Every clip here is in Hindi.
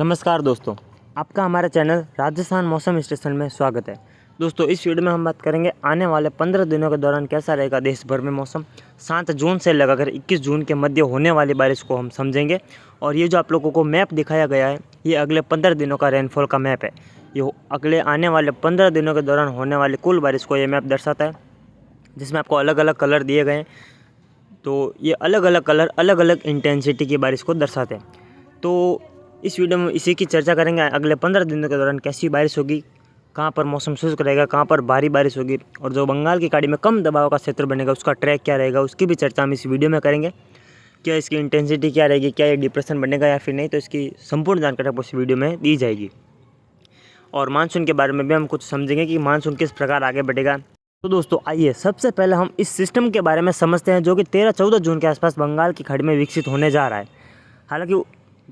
नमस्कार दोस्तों, आपका हमारे चैनल राजस्थान मौसम स्टेशन में स्वागत है। दोस्तों, इस वीडियो में हम बात करेंगे आने वाले 15 दिनों के दौरान कैसा रहेगा देश भर में मौसम। 7 जून से लगाकर 21 जून के मध्य होने वाली बारिश को हम समझेंगे। और ये जो आप लोगों को मैप दिखाया गया है, ये अगले 15 दिनों का रेनफॉल का मैप है। ये अगले आने वाले 15 दिनों के दौरान होने वाली कुल बारिश को ये मैप दर्शाता है, जिसमें आपको अलग अलग कलर दिए गए हैं। तो ये अलग अलग कलर अलग अलग इंटेंसिटी की बारिश को दर्शाते हैं। तो इस वीडियो में इसी की चर्चा करेंगे। अगले 15 दिनों के दौरान कैसी बारिश होगी, कहाँ पर मौसम शुष्क रहेगा, कहाँ पर भारी बारिश होगी, और जो बंगाल की खाड़ी में कम दबाव का क्षेत्र बनेगा उसका ट्रैक क्या रहेगा, उसकी भी चर्चा हम इस वीडियो में करेंगे। क्या इसकी इंटेंसिटी क्या रहेगी, क्या ये डिप्रेशन बनेगा या फिर नहीं, तो इसकी संपूर्ण जानकारी आपको इस वीडियो में दी जाएगी। और मानसून के बारे में भी हम कुछ समझेंगे कि मानसून किस प्रकार आगे बढ़ेगा। तो दोस्तों, आइए सबसे पहले हम इस सिस्टम के बारे में समझते हैं, जो कि 13-14 जून के आसपास बंगाल की खाड़ी में विकसित होने जा रहा है। हालांकि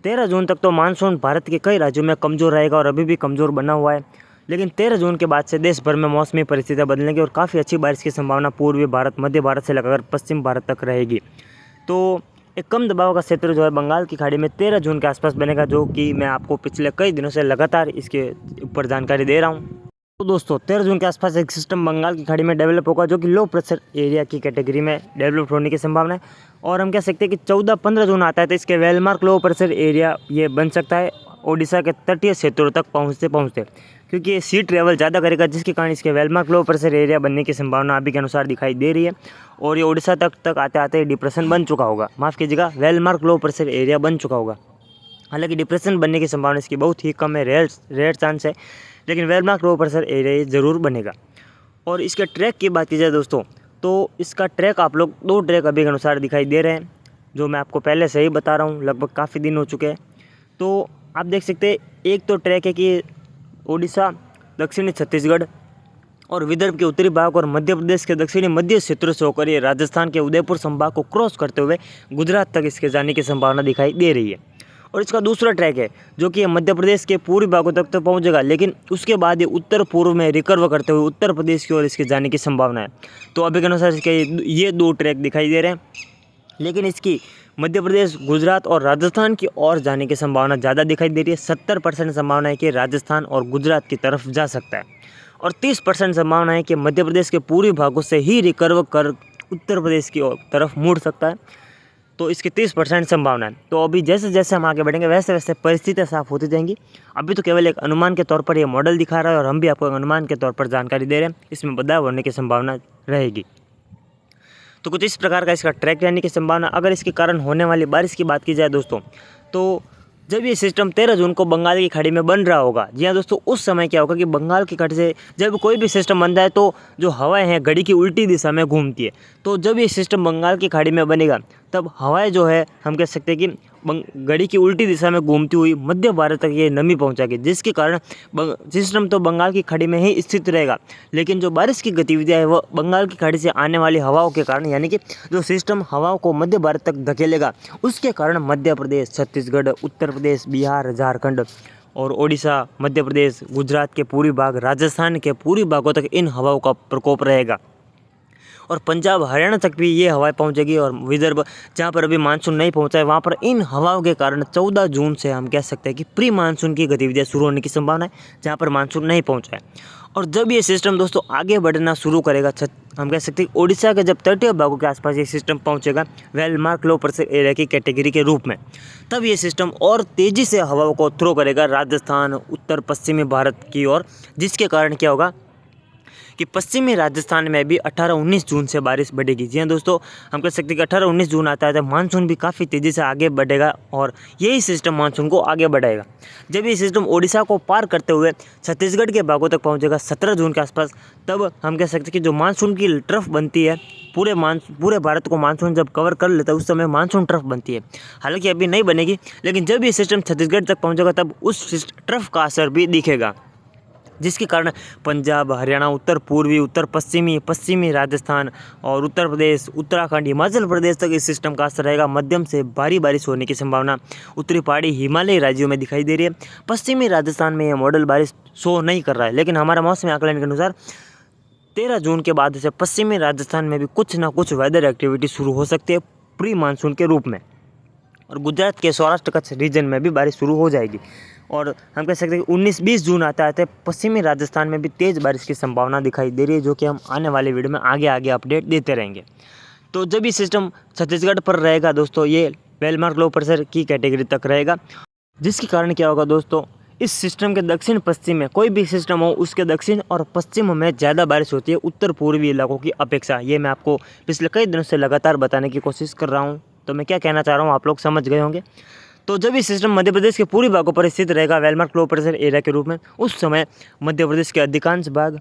13 जून तक तो मानसून भारत के कई राज्यों में कमज़ोर रहेगा और अभी भी कमज़ोर बना हुआ है, लेकिन 13 जून के बाद से देश भर में मौसमी परिस्थितियां बदलेंगी और काफ़ी अच्छी बारिश की संभावना पूर्वी भारत, मध्य भारत से लेकर पश्चिम भारत तक रहेगी। तो एक कम दबाव का क्षेत्र जो है बंगाल की खाड़ी में 13 जून के आसपास बनेगा, जो कि मैं आपको पिछले कई दिनों से लगातार इसके ऊपर जानकारी दे रहा हूँ। तो दोस्तों, 13 जून के आसपास एक सिस्टम बंगाल की खाड़ी में डेवलप होगा, जो कि लो प्रेशर एरिया की कैटेगरी में डेवलप होने की संभावना है। और हम कह सकते हैं कि 14-15 जून आता है तो इसके वेलमार्क लो प्रेशर एरिया ये बन सकता है ओडिशा के तटीय क्षेत्रों तक पहुँचते, क्योंकि ये सी ट्रेवल ज़्यादा करेगा, जिसके कारण इसके वेलमार्क लो प्रेशर एरिया बनने की संभावना अभी के अनुसार दिखाई दे रही है। और ये ओडिशा तक आते आते डिप्रेशन बन चुका होगा, माफ़ कीजिएगा, वेलमार्क लो प्रेशर एरिया बन चुका होगा। हालांकि डिप्रेशन बनने की संभावना इसकी बहुत ही कम है, रेयर चांस है, लेकिन वेलमार्क लो प्रेशर एरिया ज़रूर बनेगा। और इसके ट्रैक की बात की जाए दोस्तों, तो इसका ट्रैक आप लोग 2 ट्रैक अभी के अनुसार दिखाई दे रहे हैं, जो मैं आपको पहले से ही बता रहा हूँ, लगभग काफ़ी दिन हो चुके हैं। तो आप देख सकते हैं, एक तो ट्रैक है कि ओडिशा, दक्षिणी छत्तीसगढ़ और विदर्भ के उत्तरी भाग और मध्य प्रदेश के दक्षिणी मध्य क्षेत्रों से होकर ये राजस्थान के उदयपुर संभाग को क्रॉस करते हुए गुजरात तक इसके जाने की संभावना दिखाई दे रही है। और इसका दूसरा ट्रैक है, जो कि मध्य प्रदेश के पूर्वी भागों तक तो पहुंचेगा, लेकिन उसके बाद ये उत्तर पूर्व में रिकर्व करते हुए उत्तर प्रदेश की ओर इसके जाने की संभावना है। तो अभी के अनुसार इसके ये 2 ट्रैक दिखाई दे रहे हैं, लेकिन इसकी मध्य प्रदेश, गुजरात और राजस्थान की ओर जाने की संभावना ज़्यादा दिखाई दे रही है। 70% संभावना है कि राजस्थान और गुजरात की तरफ जा सकता है, और 30% संभावना है कि मध्य प्रदेश के पूर्वी भागों से ही रिकर्व कर उत्तर प्रदेश की तरफ मुड़ सकता है। तो इसकी 30% संभावना है। तो अभी जैसे जैसे हम आगे बढ़ेंगे वैसे वैसे परिस्थितियाँ साफ होती जाएंगी। अभी तो केवल एक अनुमान के तौर पर ये मॉडल दिखा रहा है और हम भी आपको एक अनुमान के तौर पर जानकारी दे रहे हैं, इसमें बदलाव होने की संभावना रहेगी। तो कुछ इस प्रकार का इसका ट्रैक रहने की संभावना। अगर इसके कारण होने वाली बारिश की बात की जाए दोस्तों, तो जब ये सिस्टम 13 जून को बंगाल की खाड़ी में बन रहा होगा, जी हाँ दोस्तों, उस समय क्या होगा कि बंगाल की खाड़ी से जब कोई भी सिस्टम बनता है तो जो हवाएं हैं घड़ी की उल्टी दिशा में घूमती है। तो जब ये सिस्टम बंगाल की खाड़ी में बनेगा, तब हवाएं जो है हम कह सकते हैं कि घड़ी की उल्टी दिशा में घूमती हुई मध्य भारत तक ये नमी पहुंचाएगी, जिसके कारण सिस्टम तो बंगाल की खाड़ी में ही स्थित रहेगा, लेकिन जो बारिश की गतिविधियां है वो बंगाल की खाड़ी से आने वाली हवाओं के कारण, यानी कि जो सिस्टम हवाओं को मध्य भारत तक धकेलेगा, उसके कारण मध्य प्रदेश, छत्तीसगढ़, उत्तर प्रदेश, बिहार, झारखंड और ओडिशा, मध्य प्रदेश, गुजरात के पूर्वी भाग, राजस्थान के पूर्वी भागों तक इन हवाओं का प्रकोप रहेगा। और पंजाब, हरियाणा तक भी ये हवाएं पहुंचेगी, और विदर्भ जहां पर अभी मानसून नहीं पहुंचा है वहां पर इन हवाओं के कारण 14 जून से हम कह सकते हैं कि प्री मानसून की गतिविधियां शुरू होने की संभावना है, जहां पर मानसून नहीं पहुंचा है। और जब ये सिस्टम दोस्तों आगे बढ़ना शुरू करेगा, हम कह सकते हैं ओडिशा के जब तटीय भागों के आसपास ये सिस्टम पहुंचेगा वेलमार्क लो प्रेशर एरिया की कैटेगरी के रूप में, तब ये सिस्टम और तेज़ी से हवाओं को थ्रो करेगा राजस्थान, उत्तर पश्चिमी भारत की ओर, जिसके कारण क्या होगा कि पश्चिमी राजस्थान में भी 18-19 जून से बारिश बढ़ेगी। जी हाँ दोस्तों, हम कह सकते हैं कि 18-19 जून आता है तो मानसून भी काफ़ी तेज़ी से आगे बढ़ेगा, और यही सिस्टम मानसून को आगे बढ़ाएगा। जब ये सिस्टम ओडिशा को पार करते हुए छत्तीसगढ़ के भागों तक पहुंचेगा 17 जून के आसपास, तब हम कह सकते हैं कि जो मानसून की ट्रफ बनती है, पूरे भारत को मानसून जब कवर कर लेता है उस समय मानसून ट्रफ बनती है। हालांकि अभी नहीं बनेगी, लेकिन जब ये सिस्टम छत्तीसगढ़ तक पहुँचेगा तब उस ट्रफ का असर भी दिखेगा, जिसके कारण पंजाब, हरियाणा, उत्तर पूर्वी, उत्तर पश्चिमी राजस्थान और उत्तर प्रदेश, उत्तराखंड, हिमाचल प्रदेश तक इस सिस्टम का असर रहेगा। मध्यम से भारी बारिश होने की संभावना उत्तरी पहाड़ी हिमालयी राज्यों में दिखाई दे रही है। पश्चिमी राजस्थान में यह मॉडल बारिश शो नहीं कर रहा है, लेकिन हमारा मौसम आकलन के अनुसार 13 जून के बाद से पश्चिमी राजस्थान में भी कुछ ना कुछ वेदर एक्टिविटी शुरू हो सकती है प्री मानसून के रूप में, और गुजरात के सौराष्ट्र कच्छ रीजन में भी बारिश शुरू हो जाएगी। और हम कह सकते हैं कि 19-20 जून आते आते पश्चिमी राजस्थान में भी तेज़ बारिश की संभावना दिखाई दे रही है, जो कि हम आने वाले वीडियो में आगे आगे अपडेट देते रहेंगे। तो जब ये सिस्टम छत्तीसगढ़ पर रहेगा दोस्तों, ये वेलमार्क लो प्रेशर की कैटेगरी तक रहेगा, जिसके कारण क्या होगा दोस्तों, इस सिस्टम के दक्षिण पश्चिम में कोई भी सिस्टम हो उसके दक्षिण और पश्चिम में ज़्यादा बारिश होती है उत्तर पूर्वी इलाकों की अपेक्षा। ये मैं आपको पिछले कई दिनों से लगातार बताने की कोशिश कर रहा हूँ, तो मैं क्या कहना चाह रहा हूँ आप लोग समझ गए होंगे। तो जब ये सिस्टम मध्य प्रदेश के पूर्वी भागों पर स्थित रहेगा वेलमार्क लो प्रेशर एरिया के रूप में, उस समय मध्य प्रदेश के अधिकांश भाग,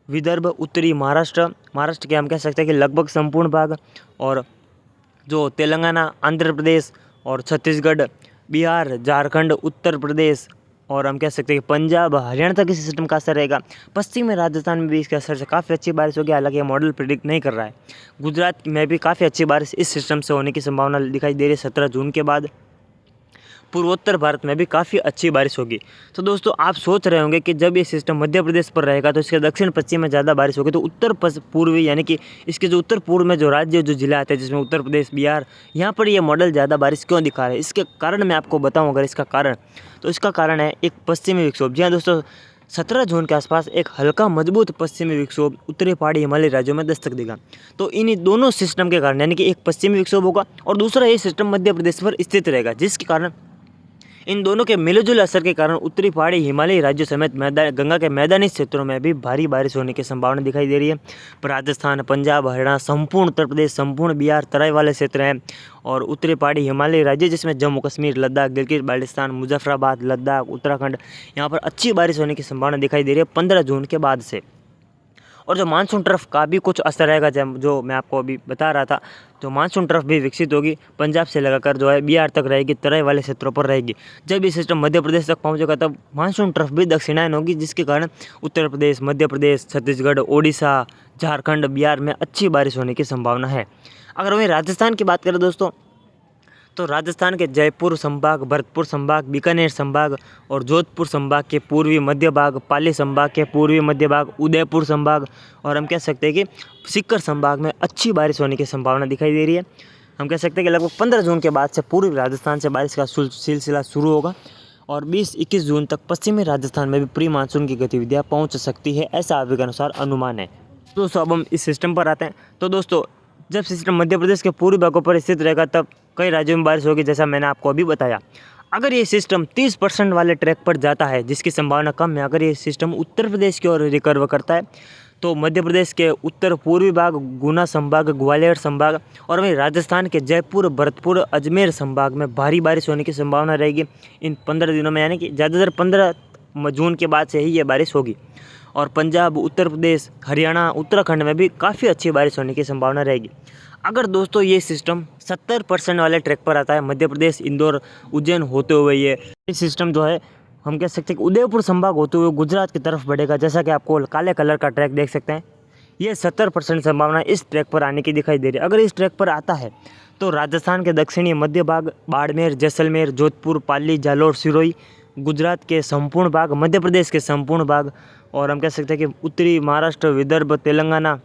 विदर्भ, उत्तरी महाराष्ट्र के हम कह सकते हैं कि लगभग संपूर्ण भाग, और जो तेलंगाना, आंध्र प्रदेश और छत्तीसगढ़, बिहार, झारखंड, उत्तर प्रदेश और हम कह सकते हैं कि पंजाब, हरियाणा तक इस सिस्टम का असर रहेगा। पश्चिमी राजस्थान में भी इसके असर से काफ़ी अच्छी बारिश होगी, हालांकि ये मॉडल प्रिडिक्ट नहीं कर रहा है। गुजरात में भी काफ़ी अच्छी बारिश इस सिस्टम से होने की संभावना दिखाई दे रही है 17 जून के बाद। पूर्वोत्तर भारत में भी काफ़ी अच्छी बारिश होगी। तो दोस्तों आप सोच रहे होंगे कि जब ये सिस्टम मध्य प्रदेश पर रहेगा तो इसके दक्षिण पश्चिम में ज़्यादा बारिश होगी, तो उत्तर पूर्वी यानी कि इसके जो उत्तर पूर्व में जो राज्य जो जिला आते हैं जिसमें उत्तर प्रदेश, बिहार, यहाँ पर ये मॉडल ज़्यादा बारिश क्यों दिखा रहा है, इसके कारण मैं आपको बताऊँ अगर इसका कारण, तो इसका कारण है एक पश्चिमी विक्षोभ। जी हाँ दोस्तों, 17 जून के आसपास एक हल्का मजबूत पश्चिमी विक्षोभ उत्तरी पहाड़ी हिमालय राज्यों में दस्तक देगा। तो इन दोनों सिस्टम के कारण, यानी कि एक पश्चिमी विक्षोभ होगा और दूसरा ये सिस्टम मध्य प्रदेश पर स्थित रहेगा, जिसके कारण इन दोनों के मिलेजुले असर के कारण उत्तरी पहाड़ी हिमालयी राज्यों समेत गंगा के मैदानी क्षेत्रों में भी भारी बारिश होने की संभावना दिखाई दे रही है। राजस्थान, पंजाब, हरियाणा, संपूर्ण उत्तर प्रदेश, संपूर्ण बिहार, तराई वाले क्षेत्र हैं और उत्तरी पहाड़ी हिमालयी राज्य जिसमें जम्मू कश्मीर, लद्दाख, गिलगित बाल्टिस्तान, मुजफ्फराबाद, लद्दाख, उत्तराखंड, यहाँ पर अच्छी बारिश होने की संभावना दिखाई दे रही है 15 जून के बाद से। और जो मानसून ट्रफ का भी कुछ असर रहेगा, जो मैं आपको अभी बता रहा था, जो मानसून ट्रफ भी विकसित होगी, पंजाब से लगाकर जो है बिहार तक रहेगी, तराई वाले क्षेत्रों पर रहेगी। जब ये सिस्टम मध्य प्रदेश तक पहुंचेगा तब मानसून ट्रफ भी दक्षिणायन होगी, जिसके कारण उत्तर प्रदेश, मध्य प्रदेश, छत्तीसगढ़, ओडिशा, झारखंड, बिहार में अच्छी बारिश होने की संभावना है। अगर वहीं राजस्थान की बात करें दोस्तों, तो राजस्थान के जयपुर संभाग, भरतपुर संभाग, बीकानेर संभाग और जोधपुर संभाग के पूर्वी मध्य भाग, पाली संभाग के पूर्वी मध्य भाग, उदयपुर संभाग और हम कह सकते हैं कि सीकर संभाग में अच्छी बारिश होने की संभावना दिखाई दे रही है। हम कह सकते हैं कि लगभग 15 जून के बाद से पूर्वी राजस्थान से बारिश का सिलसिला शुरू होगा और 20-21 जून तक पश्चिमी राजस्थान में भी प्री मानसून की गतिविधियाँ पहुँच सकती है, ऐसा अभी के अनुसार अनुमान है। दोस्तों अब हम इस सिस्टम पर आते हैं। तो दोस्तों जब सिस्टम मध्य प्रदेश के पूर्वी भागों पर स्थित रहेगा तब कई राज्यों में बारिश होगी, जैसा मैंने आपको अभी बताया। अगर ये सिस्टम 30% वाले ट्रैक पर जाता है, जिसकी संभावना कम है, अगर ये सिस्टम उत्तर प्रदेश की ओर रिकर्व करता है तो मध्य प्रदेश के उत्तर पूर्वी भाग, गुना संभाग, ग्वालियर संभाग और वहीं राजस्थान के जयपुर, भरतपुर, अजमेर संभाग में भारी बारिश होने की संभावना रहेगी इन 15 दिनों में, यानी कि ज़्यादातर 15 जून के बाद से ही ये बारिश होगी। और पंजाब, उत्तर प्रदेश, हरियाणा, उत्तराखंड में भी काफ़ी अच्छी बारिश होने की संभावना रहेगी। अगर दोस्तों ये सिस्टम 70% वाले ट्रैक पर आता है, मध्य प्रदेश, इंदौर, उज्जैन होते हुए ये सिस्टम जो है हम कह सकते हैं कि उदयपुर संभाग होते हुए गुजरात की तरफ बढ़ेगा, जैसा कि आपको काले कलर का ट्रैक देख सकते हैं। ये 70% संभावना इस ट्रैक पर आने की दिखाई दे रही है। अगर इस ट्रैक पर आता है तो राजस्थान के दक्षिणी मध्य भाग, बाड़मेर, जैसलमेर, जोधपुर, पाली, जालौर, सिरोही, गुजरात के संपूर्ण भाग, मध्य प्रदेश के संपूर्ण भाग और हम कह सकते हैं कि उत्तरी महाराष्ट्र, विदर्भ, तेलंगाना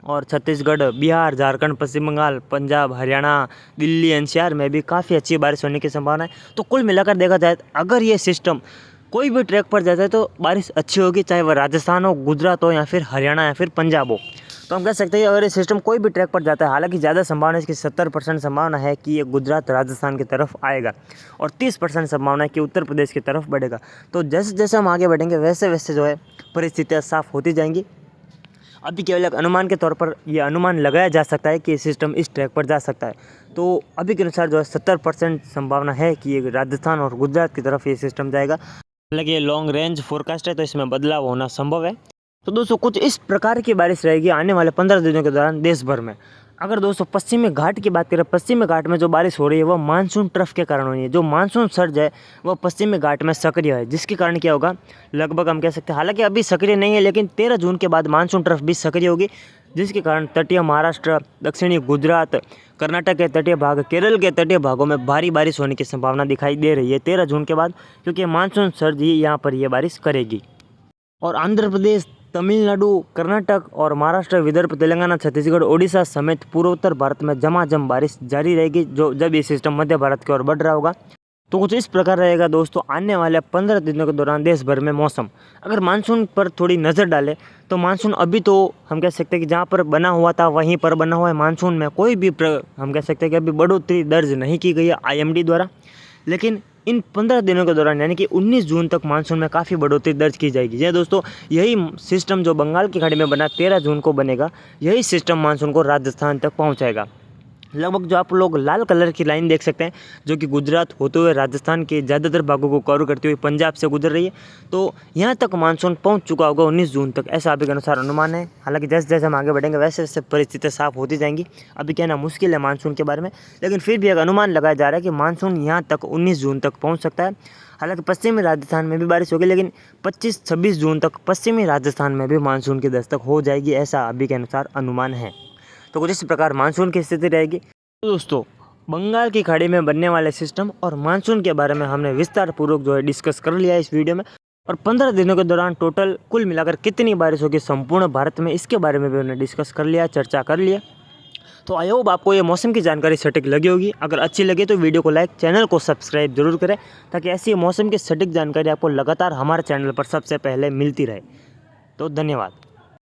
और छत्तीसगढ़, बिहार, झारखंड, पश्चिम बंगाल, पंजाब, हरियाणा, दिल्ली, एनसीआर में भी काफ़ी अच्छी बारिश होने की संभावना है। तो कुल मिलाकर देखा जाए अगर ये सिस्टम कोई भी ट्रैक पर जाता है तो बारिश अच्छी होगी, चाहे वह राजस्थान हो, गुजरात हो या फिर हरियाणा या फिर पंजाब हो। तो हम कह सकते हैं अगर ये सिस्टम कोई भी ट्रैक पर जाता है, हालांकि ज़्यादा संभावना है, इसकी 70% संभावना है कि ये गुजरात, राजस्थान की तरफ आएगा और 30% संभावना है कि उत्तर प्रदेश की तरफ बढ़ेगा। तो जैसे जैसे हम आगे बढ़ेंगे वैसे वैसे जो है परिस्थितियाँ साफ होती जाएंगी। अभी केवल एक अनुमान के तौर पर यह अनुमान लगाया जा सकता है कि ये सिस्टम इस ट्रैक पर जा सकता है। तो अभी के अनुसार जो है 70% संभावना है कि ये राजस्थान और गुजरात की तरफ ये सिस्टम जाएगा। हालांकि ये लॉन्ग रेंज फोरकास्ट है तो इसमें बदलाव होना संभव है। तो दोस्तों कुछ इस प्रकार की बारिश रहेगी आने वाले 15 दिनों के दौरान देश भर में। अगर दोस्तों पश्चिमी घाट की बात करें, पश्चिमी घाट में जो बारिश हो रही है वह मानसून ट्रफ के कारण हो रही है। जो मानसून सर्ज है वह पश्चिमी घाट में सक्रिय है, जिसके कारण क्या होगा, लगभग हम कह सकते हैं, हालांकि अभी सक्रिय नहीं है लेकिन 13 जून के बाद मानसून ट्रफ भी सक्रिय होगी, जिसके कारण तटीय महाराष्ट्र, दक्षिणी गुजरात, कर्नाटक के तटीय भाग, केरल के तटीय भागों में भारी बारिश होने की संभावना दिखाई दे रही है 13 जून के बाद, क्योंकि मानसून सर्ज ही यहाँ पर ये बारिश करेगी। और आंध्र प्रदेश, तमिलनाडु, कर्नाटक और महाराष्ट्र, विदर्भ, तेलंगाना, छत्तीसगढ़, ओडिशा समेत पूर्वोत्तर भारत में झमाझम बारिश जारी रहेगी, जो जब ये सिस्टम मध्य भारत की ओर बढ़ रहा होगा। तो कुछ इस प्रकार रहेगा दोस्तों आने वाले 15 दिनों के दौरान देश भर में मौसम। अगर मानसून पर थोड़ी नज़र डालें तो मानसून अभी तो हम कह सकते हैं कि जहाँ पर बना हुआ था वहीं पर बना हुआ है। मानसून में कोई भी हम कह सकते हैं कि अभी बढ़ोतरी दर्ज नहीं की गई है IMD द्वारा, लेकिन इन 15 दिनों के दौरान यानी कि 19 जून तक मानसून में काफ़ी बढ़ोतरी दर्ज की जाएगी। जी दोस्तों, यही सिस्टम जो बंगाल की खाड़ी में बना 13 जून को बनेगा, यही सिस्टम मानसून को राजस्थान तक पहुंचाएगा। लगभग जो आप लोग लाल कलर की लाइन देख सकते हैं जो कि गुजरात होते हुए राजस्थान के ज़्यादातर भागों को कवर करती हुई पंजाब से गुजर रही है, तो यहाँ तक मानसून पहुँच चुका होगा 19 जून तक, ऐसा अभी के अनुसार अनुमान है। हालांकि जैसे जैसे हम आगे बढ़ेंगे वैसे वैसे परिस्थितियाँ साफ होती जाएंगी। अभी कहना मुश्किल है मानसून के बारे में, लेकिन फिर भी एक अनुमान लगाया जा रहा है कि मानसून यहाँ तक 19 जून तक पहुँच सकता है। हालांकि पश्चिमी राजस्थान में भी बारिश होगी, लेकिन 25-26 जून तक पश्चिमी राजस्थान में भी मानसून की दस्तक हो जाएगी, ऐसा अभी के अनुसार अनुमान है। तो कुछ इस प्रकार मानसून की स्थिति रहेगी। तो दोस्तों, बंगाल की खाड़ी में बनने वाले सिस्टम और मानसून के बारे में हमने विस्तार पूर्वक जो है डिस्कस कर लिया है इस वीडियो में, और 15 दिनों के दौरान टोटल कुल मिलाकर कितनी बारिश होगी संपूर्ण भारत में, इसके बारे में भी हमने डिस्कस कर लिया, चर्चा कर लिया। तो आई होप आपको ये मौसम की जानकारी सटीक लगी होगी। अगर अच्छी लगे तो वीडियो को लाइक, चैनल को सब्सक्राइब जरूर करें, ताकि ऐसी मौसम की सटीक जानकारी आपको लगातार हमारे चैनल पर सबसे पहले मिलती रहे। तो धन्यवाद।